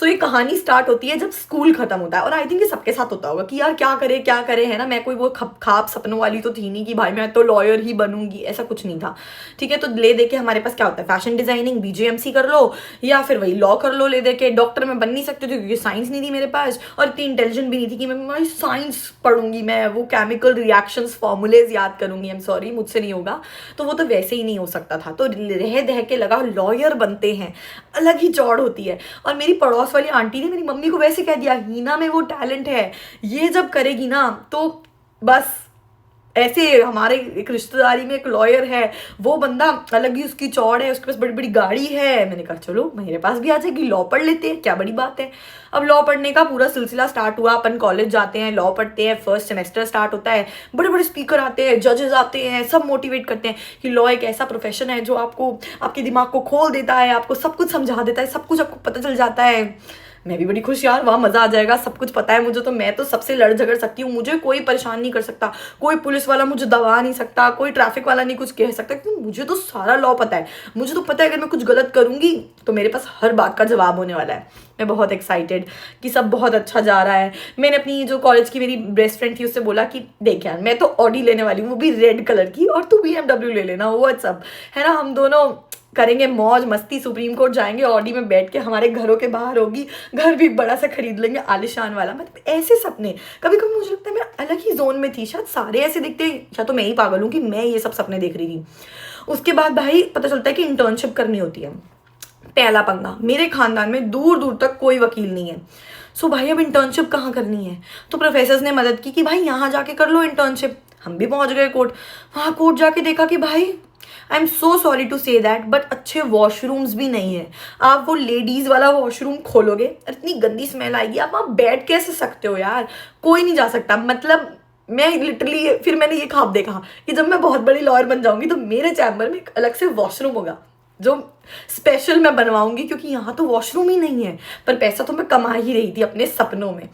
सो ये कहानी स्टार्ट होती है जब स्कूल खत्म होता है, और आई थिंक ये सबके साथ होता होगा कि यार क्या करे, है ना। मैं कोई वो खाप सपनों वाली तो थी नहीं कि भाई मैं तो लॉयर ही बनूंगी, ऐसा कुछ नहीं था, ठीक है। तो ले दे के हमारे पास क्या होता है, फैशन डिजाइनिंग, बीजेएमसी कर लो या फिर वही लॉ कर लो। ले दे के डॉक्टर मैं बन नहीं सकती थी क्योंकि साइंस नहीं थी मेरे पास, और इतनी इंटेलिजेंट भी नहीं थी कि मैं साइंस पढ़ूंगी, मैं वो केमिकल रिएक्शंस फॉर्मूलेज याद करूंगी। आई एम सॉरी, मुझसे नहीं होगा। तो वो तो वैसे ही नहीं हो सकता था। तो रह दह के लगा लॉयर बनते हैं, अलग ही चौड़ होती है। और मेरी पड़ोस वाली आंटी ने मेरी मम्मी को वैसे कह दिया, हीना में वो टैलेंट है, ये जब करेगी ना तो बस ऐसे। हमारे एक रिश्तेदारी में एक लॉयर है, वो बंदा अलग ही उसकी चौड़ है, उसके पास बड़ी बड़ी गाड़ी है। मैंने कहा चलो मेरे पास भी आ जाएगी, लॉ पढ़ लेते हैं, क्या बड़ी बात है। अब लॉ पढ़ने का पूरा सिलसिला स्टार्ट हुआ। अपन कॉलेज जाते हैं, लॉ पढ़ते हैं, फर्स्ट सेमेस्टर स्टार्ट होता है, बड़े बड़े स्पीकर आते हैं, जजेस आते हैं, सब मोटिवेट करते हैं कि लॉ एक ऐसा प्रोफेशन है जो आपको आपके दिमाग को खोल देता है, आपको सब कुछ समझा देता है, सब कुछ आपको पता चल जाता है। मैं भी बड़ी खुश, यार वहाँ मजा आ जाएगा, सब कुछ पता है मुझे, तो मैं तो सबसे लड़ झगड़ सकती हूँ, मुझे कोई परेशान नहीं कर सकता, कोई पुलिस वाला मुझे दबा नहीं सकता, कोई ट्रैफिक वाला नहीं कुछ कह सकता, क्योंकि मुझे तो सारा लॉ पता है। मुझे तो पता है अगर मैं कुछ गलत करूंगी तो मेरे पास हर बात का जवाब होने वाला है। मैं बहुत एक्साइटेड कि सब बहुत अच्छा जा रहा है। मैंने अपनी जो कॉलेज की मेरी बेस्ट फ्रेंड थी उससे बोला कि देख यार मैं तो ऑडी लेने वाली हूँ, वो भी रेड कलर की, और तू BMW ले लेना, वो सब है ना। हम दोनों करेंगे मौज मस्ती, सुप्रीम कोर्ट जाएंगे, ऑडी में बैठ के, हमारे घरों के बाहर होगी, घर भी बड़ा सा खरीद लेंगे आलिशान वाला। मतलब ऐसे सपने, कभी कभी मुझे लगता है मैं अलग ही जोन में थी, शायद सारे ऐसे दिखते हैं, या तो मैं ही पागल हूँ कि मैं ये सब सपने देख रही थी। उसके बाद भाई पता चलता है कि इंटर्नशिप करनी होती है। पहला पंगा, मेरे खानदान में दूर दूर तक कोई वकील नहीं है। सो भाई अब इंटर्नशिप कहाँ करनी है, तो प्रोफेसर्स ने मदद की कि भाई यहाँ जाके कर लो इंटर्नशिप। हम भी पहुंच गए कोर्ट। वहाँ कोर्ट जाके देखा कि भाई I am so sorry to say that but अच्छे वॉशरूम्स भी नहीं है। आप वो लेडीज वाला वॉशरूम खोलोगे, इतनी गंदी स्मेल आएगी, आप वहाँ बैठ कैसे सकते हो यार, कोई नहीं जा सकता। मतलब मैं लिटरली, फिर मैंने ये ख्वाब देखा कि जब मैं बहुत बड़ी लॉयर बन जाऊंगी तो मेरे चैम्बर में एक अलग से वॉशरूम होगा जो स्पेशल मैं बनवाऊंगी, क्योंकि यहाँ तो वॉशरूम ही नहीं है। पर पैसा तो मैं कमा ही रही थी अपने सपनों में।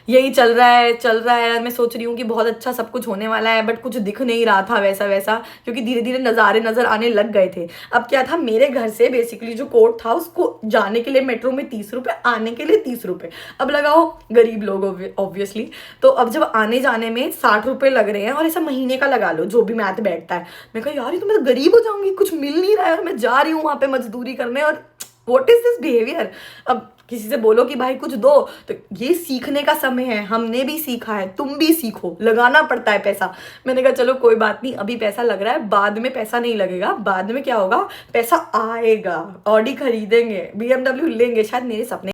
यही चल रहा है। मैं सोच रही हूँ कि बहुत अच्छा सब कुछ होने वाला है, बट कुछ दिख नहीं रहा था वैसा वैसा, क्योंकि धीरे धीरे नज़ारे नज़र आने लग गए थे। अब क्या था, मेरे घर से बेसिकली जो कोर्ट था उसको जाने के लिए मेट्रो में 30 रुपये, आने के लिए 30 रुपये। अब लगाओ गरीब लोग ऑब्वियसली, तो अब जब आने जाने में 60 रुपये लग रहे हैं, और ऐसा महीने का लगा लो जो भी मैथ बैठता है। मैं कहा यार ये तो मैं तो गरीब हो जाऊंगी, कुछ मिल नहीं रहा है, और मैं जा रही हूँ वहाँ पे मजदूरी करने, और व्हाट इज दिस बिहेवियर। अब किसी से बोलो कि भाई कुछ दो, तो ये सीखने का समय है, हमने भी सीखा है, तुम भी सीखो, लगाना पड़ता है पैसा। मैंने कहा चलो कोई बात नहीं, अभी पैसा लग रहा है, बाद में पैसा नहीं लगेगा, बाद में क्या होगा, पैसा आएगा, ऑडी खरीदेंगे, BMW लेंगे, शायद मेरे सपने।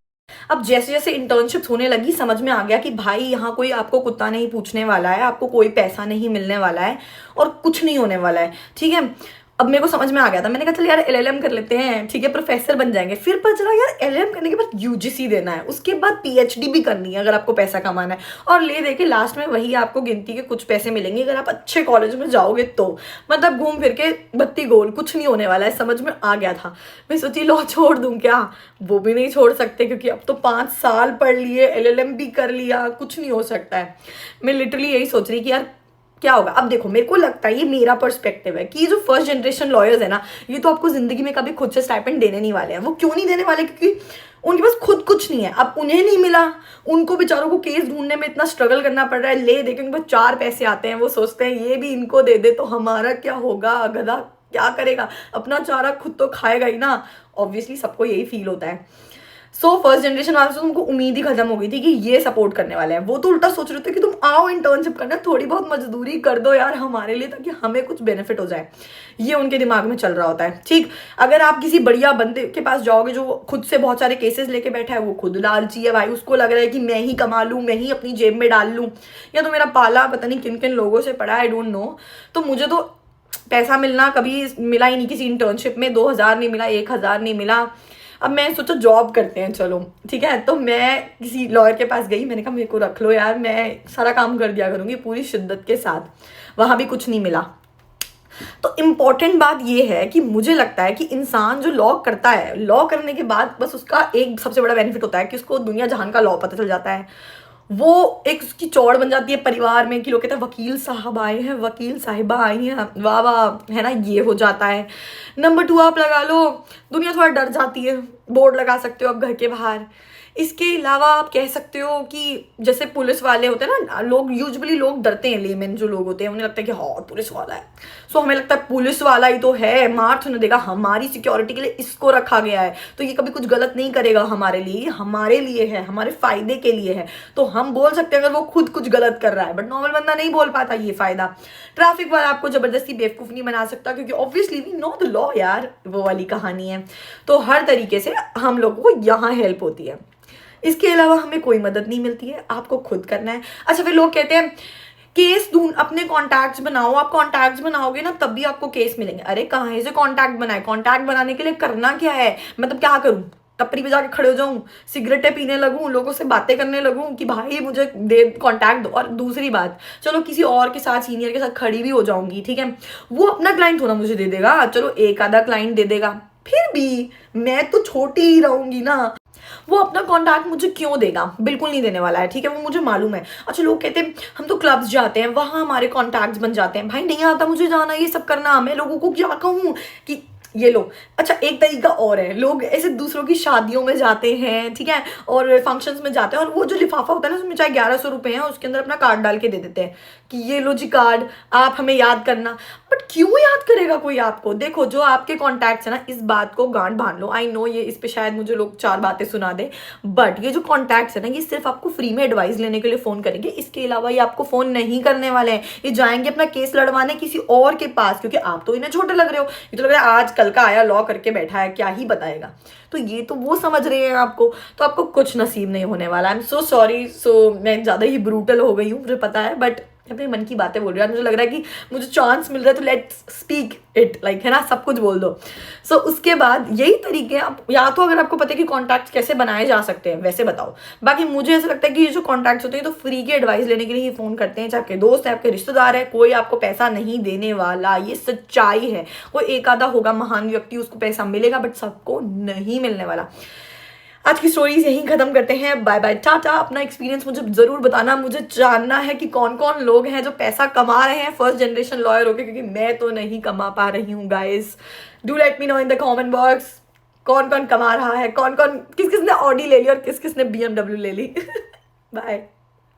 अब जैसे जैसे इंटर्नशिप होने लगी समझ में आ गया कि भाई यहाँ कोई आपको कुत्ता नहीं पूछने वाला है, आपको कोई पैसा नहीं मिलने वाला है, और कुछ नहीं होने वाला है, ठीक है। अब मेरे को समझ में आ गया था, मैंने कहा चल यार LLM कर लेते हैं, ठीक है, प्रोफेसर बन जाएंगे। फिर पता चला यार LLM करने के बाद UGC देना है, उसके बाद PhD भी करनी है अगर आपको पैसा कमाना है, और ले दे के लास्ट में वही आपको गिनती के कुछ पैसे मिलेंगे अगर आप अच्छे कॉलेज में जाओगे तो। मतलब घूम फिर के बत्ती गोल, कुछ नहीं होने वाला है, समझ में आ गया था। मैं सोची लॉ छोड़ दूं क्या, वो भी नहीं छोड़ सकते क्योंकि अब तो 5 साल पढ़ लिए, LLM भी कर लिया, कुछ नहीं हो सकता है। मैं लिटरली यही सोच रही कि यार क्या होगा। अब देखो मेरे को लगता है, ये मेरा पर्सपेक्टिव है, कि ये जो फर्स्ट जनरेशन लॉयर्स है ना, ये तो आपको जिंदगी में कभी खुद से स्टाइपेंड देने नहीं वाले हैं। वो क्यों नहीं देने वाले, क्योंकि उनके पास खुद कुछ नहीं है। अब उन्हें नहीं मिला, उनको बेचारों को केस ढूंढने में इतना स्ट्रगल करना पड़ रहा है, ले दे के उनके पास 4 पैसे आते हैं, वो सोचते हैं ये भी इनको दे दे तो हमारा क्या होगा, गधा क्या करेगा, अपना चारा खुद तो खाएगा ही ना। ऑब्वियसली सबको यही फील होता है। सो फर्स्ट जनरेशन वाले से उनको उम्मीद ही खत्म हो गई थी कि ये सपोर्ट करने वाले हैं। वो तो उल्टा सोच रहे थे कि तुम आओ इंटर्नशिप करना, थोड़ी बहुत मजदूरी कर दो यार हमारे लिए, ताकि हमें कुछ बेनिफिट हो जाए। ये उनके दिमाग में चल रहा होता है। ठीक, अगर आप किसी बढ़िया बंदे के पास जाओगे जो खुद से बहुत सारे केसेस लेके बैठा है, वो खुद लालची है भाई, उसको लग रहा है कि मैं ही कमा लूँ, मैं ही अपनी जेब में डाल लूँ, या तो मेरा पाला पता नहीं किन किन लोगों से पड़ा, आई डोंट नो। तो मुझे तो पैसा मिलना कभी मिला ही नहीं किसी इंटर्नशिप में, 2000 नहीं मिला, 1000 नहीं मिला। अब मैं सोचा जॉब करते हैं चलो, ठीक है। तो मैं किसी लॉयर के पास गई, मैंने कहा मेरे को रख लो यार, मैं सारा काम कर दिया करूँगी पूरी शिद्दत के साथ। वहाँ भी कुछ नहीं मिला। तो इम्पॉर्टेंट बात ये है कि मुझे लगता है कि इंसान जो लॉ करता है, लॉ करने के बाद बस उसका एक सबसे बड़ा बेनिफिट होता है कि उसको दुनिया जहान का लॉ पता चल जाता है। वो एक उसकी चौड़ बन जाती है परिवार में कि लोग कहते हैं वकील साहब आए हैं, वकील साहिबा आई हैं, वाह वाह, है ना, ये हो जाता है। नंबर 2 आप लगा लो, दुनिया थोड़ा डर जाती है, बोर्ड लगा सकते हो आप घर के बाहर। इसके अलावा आप कह सकते हो कि जैसे पुलिस वाले होते हैं ना, लोग यूजुअली लोग डरते हैं, लेमेन जो लोग होते हैं उन्हें लगता है कि हाँ पुलिस वाला है, सो हमें लगता है पुलिस वाला ही तो है, मार तो नहीं देगा, हमारी सिक्योरिटी के लिए इसको रखा गया है, तो ये कभी कुछ गलत नहीं करेगा हमारे लिए, हमारे लिए है, हमारे फायदे के लिए है, तो हम बोल सकते हैं अगर वो खुद कुछ गलत कर रहा है। बट नॉर्मल बंदा नहीं बोल पाता, ये फायदा। ट्रैफिक वाला आपको जबरदस्ती बेवकूफ नहीं बना सकता, क्योंकि obviously we know the law यार, वो वाली कहानी है। तो हर तरीके से हम लोगों को यहाँ हेल्प होती है। इसके अलावा हमें कोई मदद नहीं मिलती है, आपको खुद करना है। अच्छा, फिर लोग कहते हैं केस ढूंढ, अपने कॉन्टैक्ट्स बनाओ, आप कॉन्टैक्ट्स बनाओगे ना तब भी आपको केस मिलेंगे। अरे कहाँ से कॉन्टैक्ट बनाए? कॉन्टैक्ट बनाने के लिए करना क्या है? मतलब क्या करूं? टपरी पे जाके खड़े हो जाऊं, सिगरेटें पीने लगूं, लोगों से बातें करने लगूं कि भाई मुझे दे कॉन्टैक्ट दो? और दूसरी बात, चलो किसी और के साथ, सीनियर के साथ खड़ी भी हो जाऊंगी, ठीक है, वो अपना क्लाइंट थोड़ा मुझे दे देगा, चलो एक आधा क्लाइंट दे देगा, फिर भी मैं तो छोटी ही रहूंगी ना। वो अपना कॉन्टैक्ट मुझे क्यों देगा? बिल्कुल नहीं देने वाला है, ठीक है, वो मुझे मालूम है। अच्छा, लोग कहते हैं हम तो क्लब्स जाते हैं, वहां हमारे कॉन्टैक्ट्स बन जाते हैं। भाई नहीं आता मुझे जाना, ये सब करना। मैं लोगों को क्या कहूँ कि ये लो। अच्छा, एक तरीका और है, लोग ऐसे दूसरों की शादियों में जाते हैं, ठीक है, और फंक्शंस में जाते हैं, और वो जो लिफाफा होता है ना, उसमें चाहे 1100 रुपए हैं, उसके अंदर अपना कार्ड डाल के दे देते हैं कि ये लो जी कार्ड, आप हमें याद करना। बट क्यों याद करेगा कोई आपको? देखो, जो आपके कॉन्टैक्ट्स है ना, इस बात को गांठ बांध लो। आई नो ये इस पे शायद मुझे लोग 4 बातें सुना दे, बट ये जो कॉन्टैक्ट्स है ना, ये सिर्फ आपको फ्री में एडवाइस लेने के लिए फोन करेंगे। इसके अलावा ये आपको फोन नहीं करने वाले हैं। ये जाएंगे अपना केस लड़वाने किसी और के पास, क्योंकि आप तो इन्हें छोटे लग रहे हो। ये तो लग रहा है आज कल का आया लॉ करके बैठा है, क्या ही बताएगा। तो ये तो वो समझ रहे हैं आपको, तो आपको कुछ नसीब नहीं होने वाला। आई एम सो सॉरी। मैं ज्यादा ही ब्रूटल हो गई हूँ, मुझे पता है, बट अपने मन की बातें बोल रही हूँ। मुझे लग रहा है कि मुझे चांस मिल रहा है तो लेट्स स्पीक इट, लाइक, है ना, सब कुछ बोल दो। उसके बाद यही तरीके आप, या तो अगर आपको पता है कि कॉन्टैक्ट्स कैसे बनाए जा सकते हैं वैसे बताओ। बाकी मुझे ऐसा लगता है कि ये जो कॉन्टैक्ट्स होते हैं तो फ्री की एडवाइस लेने के लिए ही फोन करते हैं, चाहे आपके दोस्त है, आपके रिश्तेदार है, कोई आपको पैसा नहीं देने वाला, ये सच्चाई है। कोई एक आधा होगा महान व्यक्ति, उसको पैसा मिलेगा, बट सबको नहीं मिलने वाला। आज की स्टोरीज यहीं खत्म करते हैं। Bye bye, tata. अपना एक्सपीरियंस मुझे जरूर बताना, मुझे जानना है कि कौन कौन लोग हैं जो पैसा कमा रहे हैं फर्स्ट जनरेशन लॉयर होके, क्योंकि मैं तो नहीं कमा पा रही हूँ guys. Do let me know in the comment box कौन कौन कमा रहा है, कौन कौन, किस किस ने ऑडी ले ली और किस किस ने BMW ले ली। बाय।